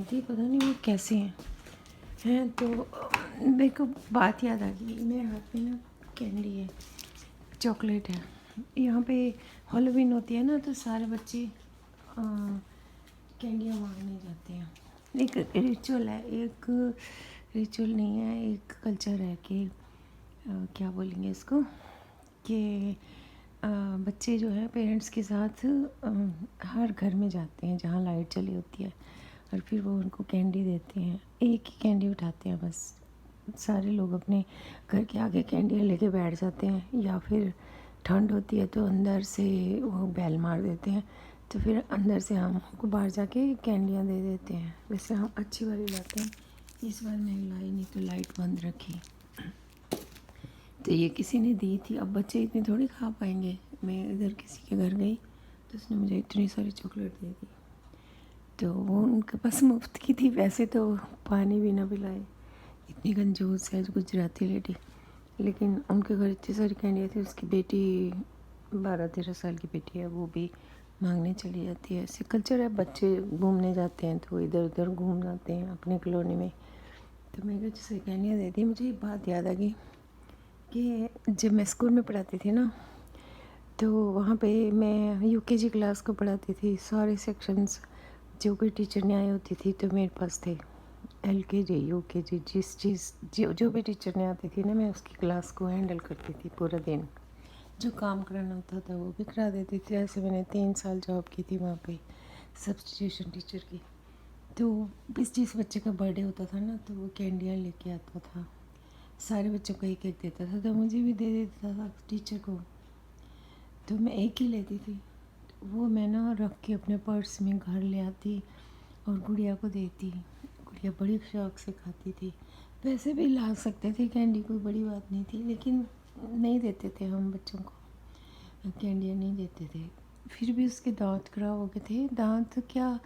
थी, पता नहीं वो कैसे हैं। तो मेरे को बात याद आ गई, मेरे हाथ में ना कैंडी है, चॉकलेट है। यहाँ पे हैलोवीन होती है ना, तो सारे बच्चे कैंडियाँ मांगने जाते हैं। एक रिचुअल है, एक रिचुअल नहीं है, एक कल्चर है कि क्या बोलेंगे इसको, कि बच्चे जो है पेरेंट्स के साथ हर घर में जाते हैं जहाँ लाइट चली होती है, और फिर वो उनको कैंडी देते हैं। एक ही कैंडी उठाते हैं बस, सारे लोग अपने घर के आगे कैंडियाँ लेके बैठ जाते हैं, या फिर ठंड होती है तो अंदर से वो बैल मार देते हैं, तो फिर अंदर से हम को बाहर जाके कैंडियाँ दे देते हैं। वैसे हम अच्छी वाली लाते हैं, इस बार नहीं लाई, नहीं तो लाइट बंद रखी। तो ये किसी ने दी थी, अब बच्चे इतनी थोड़ी खा पाएंगे। मैं इधर किसी के घर गई तो उसने मुझे इतनी सारी चॉकलेट दे दी, तो वो उनके पास मुफ्त की थी। वैसे तो पानी भी ना पिलाए, इतनी कंजूस है गुजराती लेडी। लेकिन उनके घर इतनी सारी कैंडियाँ थी। उसकी बेटी 12-13 साल की बेटी है, वो भी मांगने चली जाती है। ऐसे कल्चर है, बच्चे घूमने जाते हैं तो इधर उधर घूम जाते हैं अपने कॉलोनी में। तो मैंने जैसे कैंडियाँ दे दी। मुझे एक बात याद आ गई कि जब मैं स्कूल में पढ़ाती थी ना, तो वहाँ पे मैं यूकेजी क्लास को पढ़ाती थी। सारे सेक्शंस जो कोई टीचर नहीं आई होती थी तो मेरे पास थे। एलकेजी यूकेजी जो भी टीचर नहीं आती थी ना, मैं उसकी क्लास को हैंडल करती थी पूरा दिन। जो काम कराना होता था वो भी करा देती थी। ऐसे मैंने 3 साल जॉब की थी वहाँ पे सब्स्टिट्यूशन टीचर की। तो जिस बच्चे का बर्थडे होता था ना, तो वो कैंडियाँ लेके आता था, सारे बच्चों को एक एक देता था, तो मुझे भी दे देता था टीचर को। तो मैं एक ही लेती थी, वो मैं ना रख के अपने पर्स में घर ले आती और गुड़िया को देती। गुड़िया बड़ी शौक से खाती थी। पैसे भी ला सकते थे कैंडी, कोई बड़ी बात नहीं थी, लेकिन नहीं देते थे हम बच्चों को कैंडियाँ, नहीं देते थे। फिर भी उसके दांत खराब हो गए थे। दांत क्या,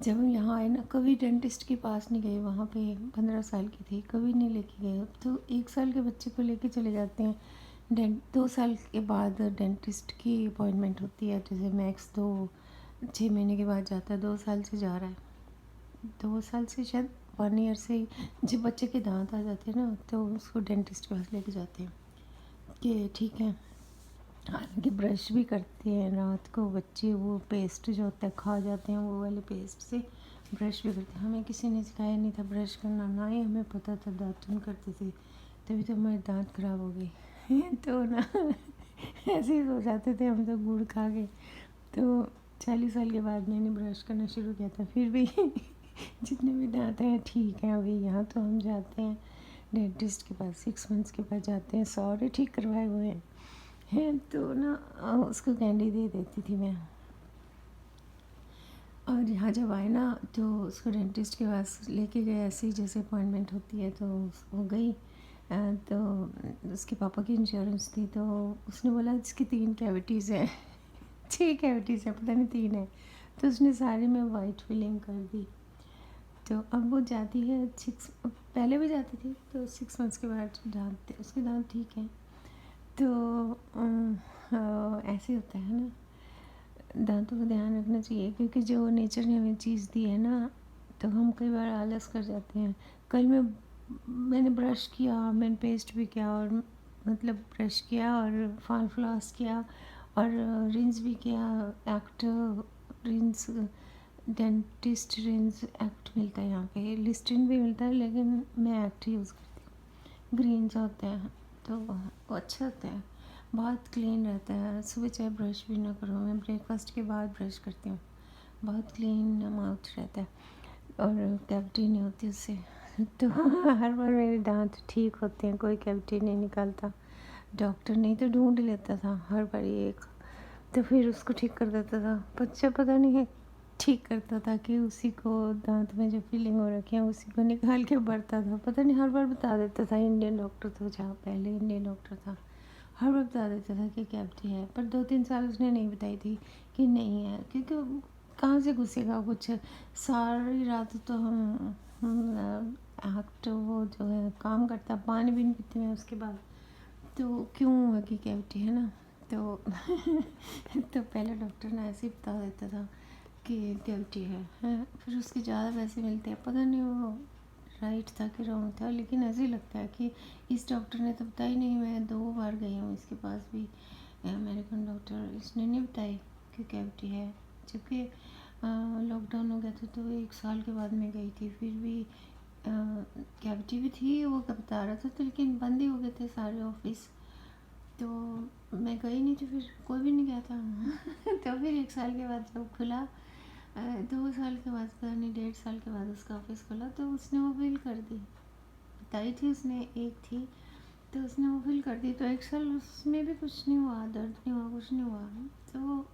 जब हम यहाँ आए ना, कभी डेंटिस्ट के पास नहीं गए। वहाँ पे 15 साल की थी, कभी नहीं लेके गए। तो 1 साल के बच्चे को लेके चले जाते हैं। 2 साल के बाद डेंटिस्ट की अपॉइंटमेंट होती है, जैसे मैक्स 6 महीने के बाद जाता है। 2 साल से जा रहा है, 2 साल से शायद 1 ईयर से ही जब बच्चे के दांत आ जाते हैं ना, तो उसको डेंटिस्ट के पास लेके जाते हैं कि ठीक है। हालांकि ब्रश भी करते हैं रात को बच्चे, वो पेस्ट जो होता है खा जाते हैं, वो वाले पेस्ट से ब्रश भी करते हैं। हमें किसी ने सिखाया नहीं था ब्रश करना, ना ही हमें पता था, दातुन करते थे, तभी तो हमारे दांत खराब हो गए। तो ना ऐसे ही सो जाते थे हम तो गुड़ खा के। तो 40 साल के बाद मैंने ब्रश करना शुरू किया था, फिर भी जितने भी दांत हैं ठीक हैं अभी। यहाँ तो हम जाते हैं डेंटिस्ट के पास, 6 मंथ्स के बाद जाते हैं, सारे ठीक करवाए हुए हैं। तो ना उसको कैंडी दे देती थी मैं। और यहाँ जब आए ना, तो उसको डेंटिस्ट के पास लेके गए, ऐसे ही जैसे अपॉइंटमेंट होती है तो वो गई। तो उसके पापा की इंश्योरेंस थी, तो उसने बोला इसकी 3 कैविटीज़ हैं। 6 कैविटीज़ हैं, पता नहीं 3 है। तो उसने सारे में वाइट फिलिंग कर दी। तो अब वो जाती है 6, पहले भी जाती थी, तो 6 मंथ्स के बाद दांत, उसके दांत ठीक हैं। तो ऐसे होता है ना, दांतों का ध्यान रखना चाहिए, क्योंकि जो नेचर ने हमें चीज़ दी है ना, तो हम कई बार आलस कर जाते हैं। कल मैंने ब्रश किया, मैंने पेस्ट भी किया, और मतलब ब्रश किया और फाल फ्लॉस किया और रिंस भी किया। Act rinse, dentist rinse act मिलता है यहाँ पे, लिस्टिन भी मिलता है, लेकिन मैं एक्ट यूज़ करती हूँ। ग्रीन सा होता है तो वो अच्छा होता है, बहुत क्लीन रहता है। सुबह चाहे ब्रश भी ना करो, मैं ब्रेकफास्ट के बाद ब्रश करती हूँ, बहुत क्लीन माउथ रहता है और कैविटी नहीं होती उससे। तो हर बार मेरे दांत ठीक होते हैं, कोई कैविटी नहीं निकलता। डॉक्टर नहीं तो ढूंढ लेता था हर बार एक, तो फिर उसको ठीक कर देता था। बच्चा पता नहीं है ठीक करता था कि उसी को दांत में जो फीलिंग हो रखी है उसी को निकाल के भरता था, पता नहीं, हर बार बता देता था। इंडियन डॉक्टर था, जहाँ पहले इंडियन डॉक्टर था, हर बार बता देता था कि कैविटी है। पर 2-3 साल उसने नहीं बताई थी कि नहीं है, क्योंकि कहाँ से घुसेगा कुछ। सारी रात तो हम एक्ट वो जो है काम करता, पानी भी नहीं पीते हैं उसके बाद, तो क्यों होगी कैविटी, है ना। तो तो पहले डॉक्टर ने ऐसे ही बता देता था कि कैविटी है, फिर उसके ज़्यादा पैसे मिलते हैं। पता नहीं वो राइट था कि रॉन्ग था, लेकिन ऐसे ही लगता है कि इस डॉक्टर ने तो बताया ही नहीं। मैं 2 बार गई हूँ इसके पास भी, अमेरिकन डॉक्टर, इसने नहीं बताई कि कैविटी है। जबकि लॉकडाउन हो गया था तो 1 साल के बाद मैं गई थी, फिर भी कैविटी भी थी, वो बता रहा था, तो लेकिन बंद ही हो गए थे सारे ऑफिस, तो मैं गई नहीं थी, फिर कोई भी नहीं गया था। तो फिर 1 साल के बाद जब खुला, 2 साल के बाद, पता नहीं 1.5 साल के बाद उसका ऑफिस खुला, तो उसने वो फिल कर दी। बताई थी उसने, एक थी, तो उसने वो फिल कर दी। तो 1 साल उसमें भी कुछ नहीं हुआ, दर्द नहीं हुआ, कुछ नहीं हुआ। तो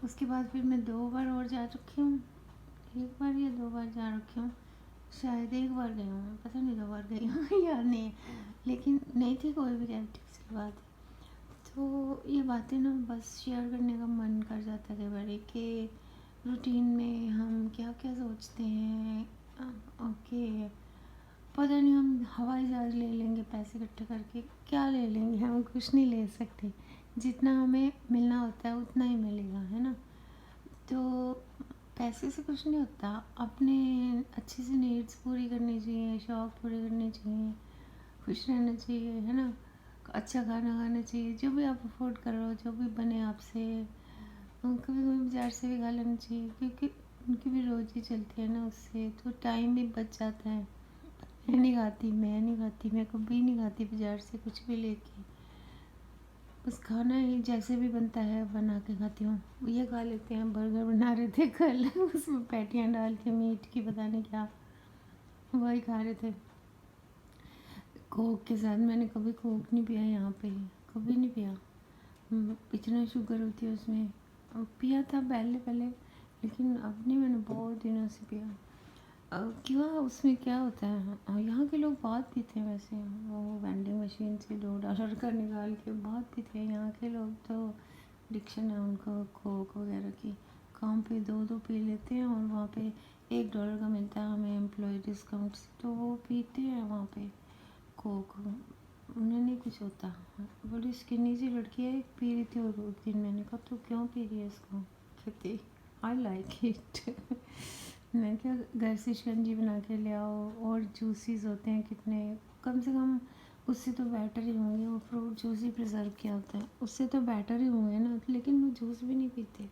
उसके बाद फिर मैं 2 बार और जा चुकी हूँ, 1 बार या 2 बार जा रखी हूँ, शायद 1 बार गई हूँ, पता नहीं 2 बार गई हूँ याद नहीं है, लेकिन नहीं थी कोई भी कैविटी उसके बाद। तो ये बातें ना बस शेयर करने का मन कर जाता है कई बार, कि रूटीन में हम क्या क्या सोचते हैं। ओके, पता नहीं, हम हवाई जहाज़ ले लेंगे पैसे इकट्ठे करके, क्या ले लेंगे, हम कुछ नहीं ले सकते। जितना हमें मिलना होता है उतना ही मिलेगा, है ना। तो पैसे से कुछ नहीं होता, अपने अच्छे से नीड्स पूरी करनी चाहिए, शौक़ पूरे करने चाहिए, खुश रहना चाहिए, है ना। अच्छा खाना खाना चाहिए, जो भी आप अफोर्ड कर रहे हो, जो भी बने आपसे, कभी कभी बाजार से भी खा लेना चाहिए, क्योंकि उनकी भी रोज़ी चलती है ना उससे, तो टाइम भी बच जाता है। मैं नहीं खाती, मैं कभी नहीं खाती बाजार से कुछ भी लेके, बस खाना ही जैसे भी बनता है बना के खाती हूँ। ये खा लेते हैं, बर्गर बना रहे थे कल उसमें पैटियाँ डाल के मीट की, पता नहीं क्या, वही खा रहे थे कोक के साथ। मैंने कभी कोक नहीं पिया यहाँ पे, कभी नहीं पिया। इतना शुगर होती है उसमें। पिया था पहले पहले, लेकिन अब नहीं, मैंने बहुत दिनों से पिया। क्यों, उसमें क्या होता है, यहाँ के लोग बहुत पीते हैं वैसे, वो वेंडिंग मशीन से $2 का निकाल के बहुत पीते हैं यहाँ के लोग, तो एडिक्शन है उनको कोक वगैरह की। काम पे 2 पी लेते हैं, और वहाँ पे $1 का मिलता है हमें एम्प्लॉय डिस्काउंट से, तो वो पीते हैं वहाँ पे कोक। उन्हें नहीं कुछ होता। बड़ी स्किनी सी लड़की है, पी रही थी, और एक दिन मैंने कहा तू क्यों पी रही है इसको, कहती आई लाइक इट। मैं क्या, घर से शिकंजी बना के ले आओ, और जूसीज होते हैं कितने, कम से कम उससे तो बेटर ही होंगे, वो फ्रूट जूस ही प्रिजर्व किया होता है, उससे तो बेटर ही होंगे ना, लेकिन वो जूस भी नहीं पीते।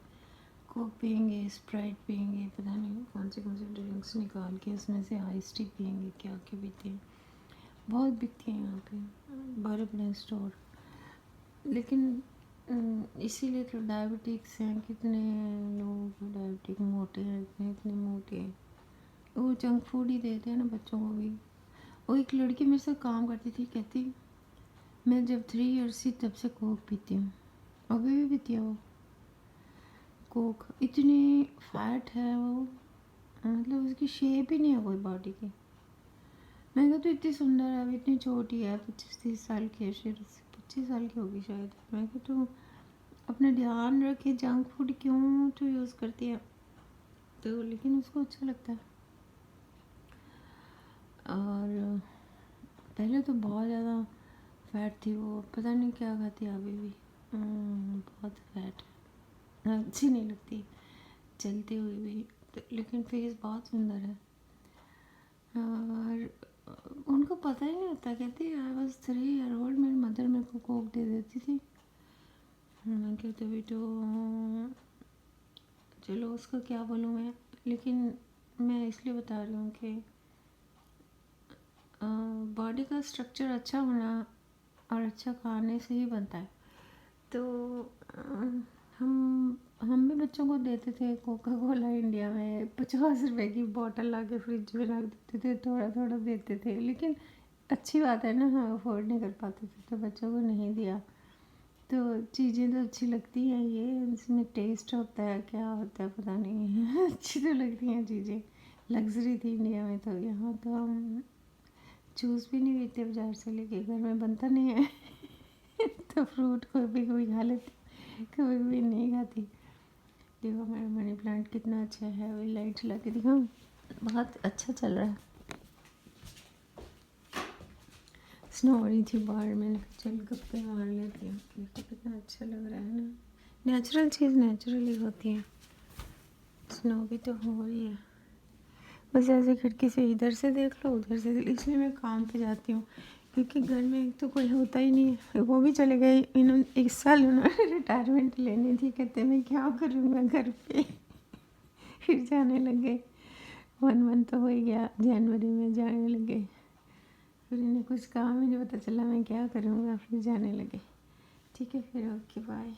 कोक पियेंगे, स्प्राइट पियेंगे, पता नहीं कौन से ड्रिंक्स निकाल के उसमें से आइस टी पियेंगे, क्या क्या पीते हैं। बहुत बिकती हैं यहाँ पे, बड़े बड़े स्टोर। लेकिन इसीलिए तो डायबिटिक्स हैं, कितने लोग डायबिटिक मोटे हैं, इतने इतने मोटे हैं। वो जंक फूड ही देते हैं ना बच्चों को भी। वो एक लड़की मेरे साथ काम करती थी, कहती मैं जब 3 ईयर्स थी तब से कोक पीती हूँ, अभी भी पीती है वो कोक। इतनी फैट है वो, मतलब उसकी शेप ही नहीं है कोई बॉडी की। मैं कहा तो इतनी सुंदर है, अभी इतनी छोटी है, 25-30 साल की है, शायद 25 साल की होगी शायद। मैं कहा तो अपना ध्यान रखे, जंक फूड क्यों तो यूज़ करती है, तो लेकिन उसको अच्छा लगता है। और पहले तो बहुत ज़्यादा फैट थी वो, पता नहीं क्या खाती है अभी भी। बहुत फैट है, अच्छी नहीं लगती चलती हुई भी, तो लेकिन फेस बहुत सुंदर है। और उनको पता ही नहीं होता, कहती आई वॉज 3 ईयर ओल्ड, मेरी मदर मेरे को कोक दे देती थी। मैं कहते भी तो चलो उसका क्या बोलूँ मैं, लेकिन मैं इसलिए बता रही हूँ कि बॉडी का स्ट्रक्चर अच्छा होना और अच्छा खाने से ही बनता है। तो हम भी बच्चों को देते थे कोका कोला, इंडिया में 50 रुपए की बॉटल ला के फ्रिज में रख देते थे, थोड़ा थोड़ा देते थे, लेकिन अच्छी बात है ना, हम अफोर्ड नहीं कर पाते थे तो बच्चों को नहीं दिया। तो चीज़ें तो अच्छी लगती हैं, ये इसमें टेस्ट होता है, क्या होता है पता नहीं अच्छी तो लगती हैं चीज़ें, लग्जरी थी इंडिया में। तो यहाँ तो हम जूस भी नहीं पीते बाजार से लेके, घर में बनता नहीं है तो फ्रूट कभी कभी खा लेते, कभी कभी नहीं खाती। देखो मेरा मनी प्लांट कितना अच्छा है, वही लाइट चला के दिखाऊँ, बहुत अच्छा चल रहा है। स्नो हो रही थी बाहर, मैंने कहा चल गप्पे मार लेती हूँ, देखो कितना अच्छा लग रहा है ना। नेचुरल चीज़ नेचुरल ही होती है। स्नो भी तो हो रही है, बस ऐसे खिड़की से इधर से देख लो उधर से इसलिए मैं काम पे जाती हूँ क्योंकि घर में एक तो कोई होता ही नहीं है। वो भी चले गए, इन्होंने इस साल उन्होंने रिटायरमेंट लेनी थी, कहते मैं क्या करूँगा घर पे फिर जाने लगे। 1 मंथ तो हो ही गया, जनवरी में जाने लगे, फिर इन्हें कुछ काम ही नहीं पता चला मैं क्या करूँगा, फिर जाने लगे। ठीक है फिर, ओके बाय।